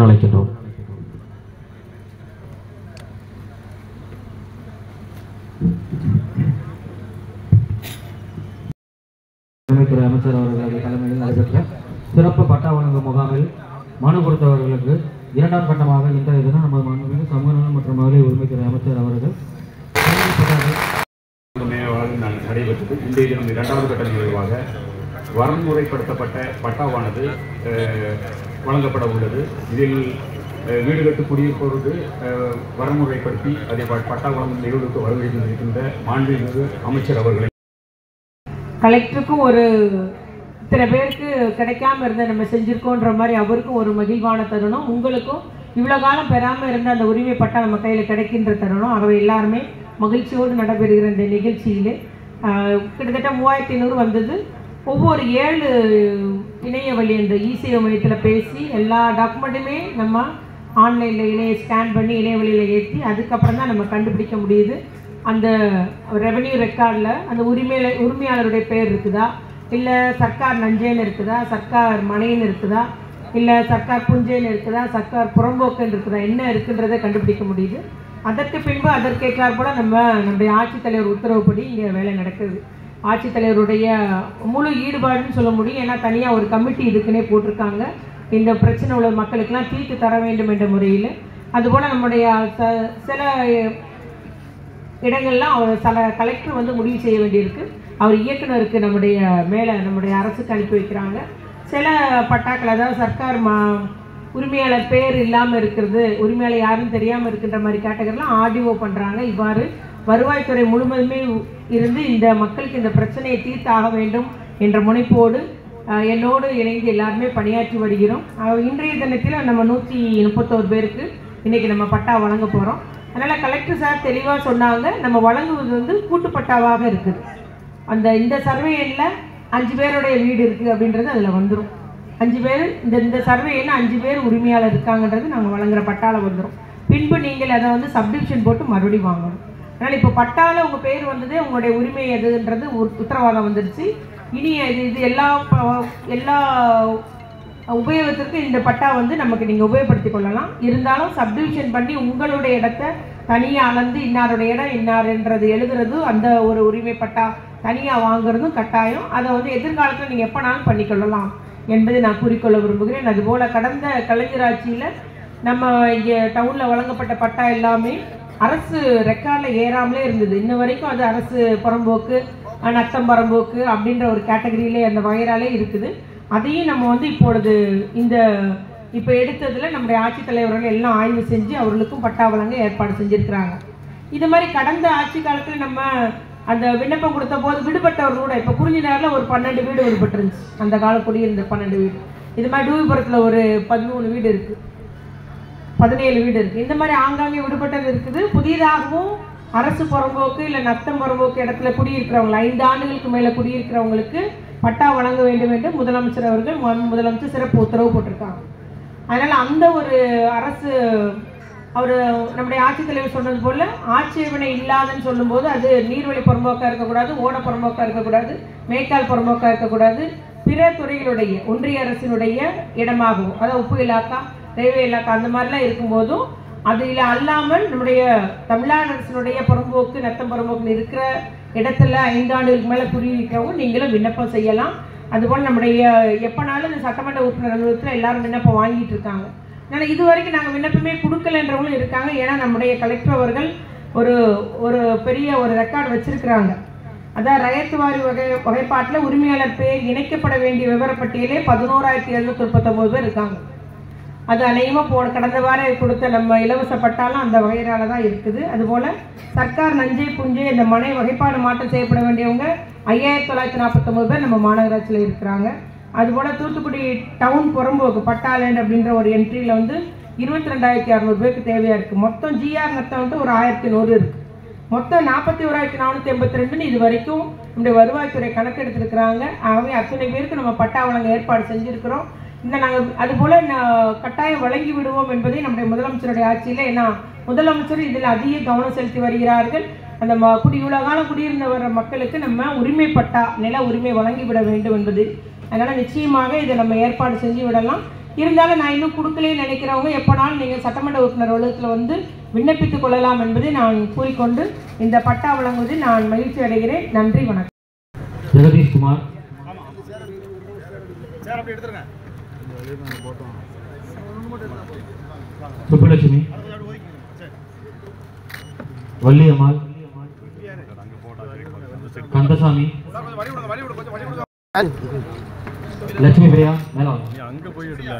அன்புடன் அழைக்கின்றோம். துறை அமைச்சர் அவர்களது தலைமையில் நடைபெற்ற சிறப்பு பட்டா வழங்கும் முகாமில் மனு கொடுத்தவர்களுக்கு இரண்டாம் கட்டமாக இன்றைய தினம் நமது மாண்புமிகு சமூக நலன் மற்றும் மகளிர் உரிமைத்துறை அமைச்சர் அவர்கள் நடைபெற்றது. இன்றைய தினம் இரண்டாவது கட்ட நிகழ்வாக வரன்முறைப்படுத்தப்பட்ட பட்டாவானது வழங்கப்பட உள்ளது. இதில் வீடு கட்டு குடியிருப்போருக்கு வரன்முறைப்படுத்தி அதை பட்டா வழங்கும் நிகழ்வுக்கு வரவேற்கின்ற மாண்புமிகு அமைச்சர் அவர்களை கலெக்டருக்கும் ஒரு இத்தனை பேருக்கு கிடைக்காம இருந்த நம்ம செஞ்சுருக்கோன்ற மாதிரி அவருக்கும் ஒரு மகிழ்வான தருணம், உங்களுக்கும் இவ்வளோ காலம் பெறாமல் இருந்த அந்த உரிமை பட்டா நம்ம கையில் கிடைக்கின்ற தருணம். ஆகவே எல்லாருமே மகிழ்ச்சியோடு நடைபெறுகிற இந்த நிகழ்ச்சியிலே கிட்டத்தட்ட 3500 வந்தது. ஒவ்வொரு 7 இணைய வழி அந்த இசேவை மையத்தில் பேசி எல்லா டாக்குமெண்ட்டுமே நம்ம ஆன்லைனில் ஸ்கேன் பண்ணி இணைய வழியில் ஏற்றி அதுக்கப்புறம் தான் நம்ம கண்டுபிடிக்க முடியுது. அந்த ரெவென்யூ ரெக்கார்டில் அந்த உரிமையாளருடைய பேர் இருக்குதா, இல்லை சர்க்கார் நஞ்சேன்னு இருக்குதா, சர்க்கார் மனைன்னு இருக்குதா, இல்லை சர்க்கார் புஞ்சேன்னு இருக்குதா, சர்க்கார் புறம்போக்குன்னு இருக்குதா, என்ன இருக்குன்றதை கண்டுபிடிக்க முடியுது. அதற்கு பின்பு அதற்கேற்றார் போல் நம்முடைய ஆட்சித்தலைவர் உத்தரவுப்படி இங்கே வேலை நடக்குது. ஆட்சித்தலைவருடைய முழு ஈடுபாடுன்னு சொல்ல முடியும். ஏன்னா தனியாக ஒரு கமிட்டி இதுக்குன்னே போட்டிருக்காங்க, இந்த பிரச்சனை உள்ள மக்களுக்கெல்லாம் தீர்த்து தர வேண்டும் என்ற முறையில். அதுபோல் நம்முடைய சில இடங்கள்லாம் அவர் கலெக்டர் வந்து முடிவு செய்ய வேண்டியிருக்கு. அவர் இயக்குனருக்கு நம்முடைய அரசுக்கு அனுப்பி வைக்கிறாங்க. சில பட்டாக்கள் அதாவது சர்க்கார் உரிமையாளர் பேர் இல்லாமல் இருக்கிறது, உரிமையாளர் யாருன்னு தெரியாமல் இருக்கின்ற மாதிரி கேட்டகரிலாம் ஆர்டிஓ பண்ணுறாங்க. இவ்வாறு வருவாய்த்துறை முழுவதுமே இருந்து இந்த மக்களுக்கு இந்த பிரச்சனையை தீர்த்தாக வேண்டும் என்ற முனைப்போடு என்னோடு இணைந்து எல்லாருமே பணியாற்றி வருகிறோம். இன்றைய தினத்தில் நம்ம 131 பேருக்கு இன்றைக்கி நம்ம பட்டா வழங்க போகிறோம். அதனால் கலெக்டர் சார் தெளிவாக சொன்னாங்க, நம்ம வழங்குவது வந்து கூட்டுப்பட்டாவாக இருக்குது. இந்த சர்வேயில் 5 பேருடைய வீடு இருக்குது அப்படின்றது அதில் வந்துடும். 5 பேர் இந்த சர்வேயில் 5 பேர் உரிமையாளர் இருக்காங்கன்றது நாங்கள் வழங்குகிற பட்டாவில் வந்துடும். பின்பு நீங்கள் அதை வந்து சப்டிவிஷன் போட்டு மறுபடியும் வாங்கணும். அதனால் இப்போ பட்டாவில் உங்கள் பேர் வந்ததே உங்களுடைய உரிமை எதுன்றது உத்தரவாதம் வந்துடுச்சு. இனி இது எல்லா உபயோகத்திற்கும் இந்த பட்டா வந்து நமக்கு நீங்கள் உபயோகப்படுத்தி கொள்ளலாம். இருந்தாலும் சப்டிவிஷன் பண்ணி உங்களுடைய இடத்த தனியாக அளந்து இன்னாருடைய இடம் இன்னாருன்றது எழுதுறது, அந்த ஒரு உரிமை பட்டா தனியாக வாங்குறதும் கட்டாயம். அதை வந்து எதிர்காலத்தில் நீங்கள் எப்போனாலும் பண்ணிக்கொள்ளலாம் என்பதை நான் கூறிக்கொள்ள விரும்புகிறேன். அதுபோல் கடந்த கலைஞர் ஆட்சியில் நம்ம இங்கே டவுனில் வழங்கப்பட்ட பட்டா எல்லாமே அரசு ரெக்கார்டில் ஏறாமலே இருந்தது. இன்ன வரைக்கும் அது அரசு புறம்போக்கு நத்தம் புறம்போக்கு அப்படின்ற ஒரு கேட்டகரியிலே அந்த வகைராலே இருக்குது. அதையும் நம்ம வந்து இப்போ எடுத்ததில் நம்முடைய ஆட்சித்தலைவர்கள் எல்லாம் ஆய்வு செஞ்சு அவர்களுக்கும் பட்டா வழங்க ஏற்பாடு செஞ்சுருக்கிறாங்க. இது மாதிரி கடந்த ஆட்சி காலத்தில் நம்ம அந்த விண்ணப்பம் கொடுத்த போது விடுபட்டவர்களோட இப்போ குறிஞ்சினாரில் ஒரு 12 வீடு விடுபட்டுருந்துச்சு. அந்த கால குடியிருந்த 12 வீடு. இது மாதிரி டூவிபுரத்தில் ஒரு 13 வீடு இருக்குது, 17 வீடு இருக்குது. இந்த மாதிரி ஆங்காங்கே விடுபட்டது இருக்குது. புதிதாகவும் அரசு புறம்போக்கு இல்லை நத்தம் புறம்போக்கு இடத்துல குடியிருக்கிறவங்க 5 ஆண்டுகளுக்கு மேலே குடியிருக்கிறவங்களுக்கு பட்டா வழங்க வேண்டும் என்று முதலமைச்சர் அவர்கள் முதலமைச்சர் சிறப்பு உத்தரவு போட்டிருக்காங்க. அதனால் அந்த ஒரு அரசு நம்முடைய ஆட்சித்தலைவர் சொன்னது போல் ஆட்சேபனை இல்லாதன்னு சொல்லும்போது அது நீர்வழி புறம்போக்காக இருக்கக்கூடாது, ஓட புறம்போக்காக இருக்கக்கூடாது, மேய்க்கால் புறம்போக்காக இருக்கக்கூடாது, பிற துறைகளுடைய ஒன்றிய அரசினுடைய இடமாகவும் அதாவது உப்பு இலாக்கா, ரயில்வே இலாக்கா அந்த மாதிரிலாம் இருக்கும்போதும் அதில் அல்லாமல் நம்முடைய தமிழ்நாடு அரசினுடைய புறம்போக்கு நத்தம் புறம்போக்குன்னு இருக்கிற இடத்துல 5 ஆண்டுகளுக்கு மேலே குடியிருக்கிறவங்க நீங்களும் விண்ணப்பம் செய்யலாம். அதுபோல் நம்முடைய எப்போனாலும் இந்த சட்டமன்ற உறுப்பினர் அலுவலகத்தில் எல்லாரும் விண்ணப்பம் வாங்கிட்டு இருக்காங்க. ஆனால் இது வரைக்கும் நாங்கள் விண்ணப்பமே கொடுக்கலன்றவங்களும் இருக்காங்க. ஏன்னா நம்முடைய கலெக்டர் அவர்கள் ஒரு பெரிய ஒரு ரெக்கார்டு வச்சிருக்கிறாங்க. அதான் ரயத்து வாரி வகைப்பாட்டில் உரிமையாளர் பேர் இணைக்கப்பட வேண்டிய விவரப்பட்டியலே 11,739 பேர் இருக்காங்க. அது அநேகமாக கடந்த வாரம் கொடுத்த நம்ம இலவச பட்டாலும் அந்த வகையினால தான் இருக்குது. அதுபோல் சர்க்கார் நஞ்சை புஞ்சை இந்த மனை வகைப்பாடு மாற்றம் செய்யப்பட வேண்டியவங்க 5,949 பேர் நம்ம மாநகராட்சியில் இருக்கிறாங்க. அதுபோல் தூத்துக்குடி டவுன் புறம்போக்கு பட்டாலேண்ட் அப்படின்ற ஒரு என்ட்ரியில் வந்து 22,600 பேருக்கு தேவையாக இருக்குது. மொத்தம் ஜிஆர் நத்தம் வந்து ஒரு 1,100 இருக்குது. மொத்தம் 41,482 இது வரைக்கும் நம்முடைய வருவாய்த்துறை கணக்கெடுத்துருக்குறாங்க. ஆகவே அத்தனை பேருக்கு நம்ம பட்டா வழங்க ஏற்பாடு செஞ்சுருக்கிறோம். நாங்கள் அதுபோல் கட்டாயம் வழங்கி விடுவோம் என்பதை நம்முடைய முதலமைச்சருடைய ஆட்சியில், ஏன்னா முதலமைச்சர் இதில் அதிக கவனம் செலுத்தி வருகிறார்கள். அந்த இவ்வளோ காலம் குடியிருந்த வர மக்களுக்கு நம்ம உரிமை பட்டா நில உரிமை வழங்கிவிட வேண்டும் என்பது. அதனால் நிச்சயமாக இதை நம்ம ஏற்பாடு செஞ்சு விடலாம். இருந்தாலும் நான் இன்னும் கொடுக்கலேன்னு நினைக்கிறவங்க எப்போனாலும் நீங்கள் சட்டமன்ற உறுப்பினர் அலுவலகத்தில் வந்து விண்ணப்பித்துக் கொள்ளலாம் என்பதை நான் கூறிக்கொண்டு இந்த பட்டா வழங்குவதில் நான் மகிழ்ச்சி அடைகிறேன். நன்றி, வணக்கம். ஜெகதீஷ் குமார், சுப்புலட்சுமி, வள்ளியம்மாள், கந்தசாமி, லட்சுமி பிரியா, மேல வாங்க. அங்க போயிடல.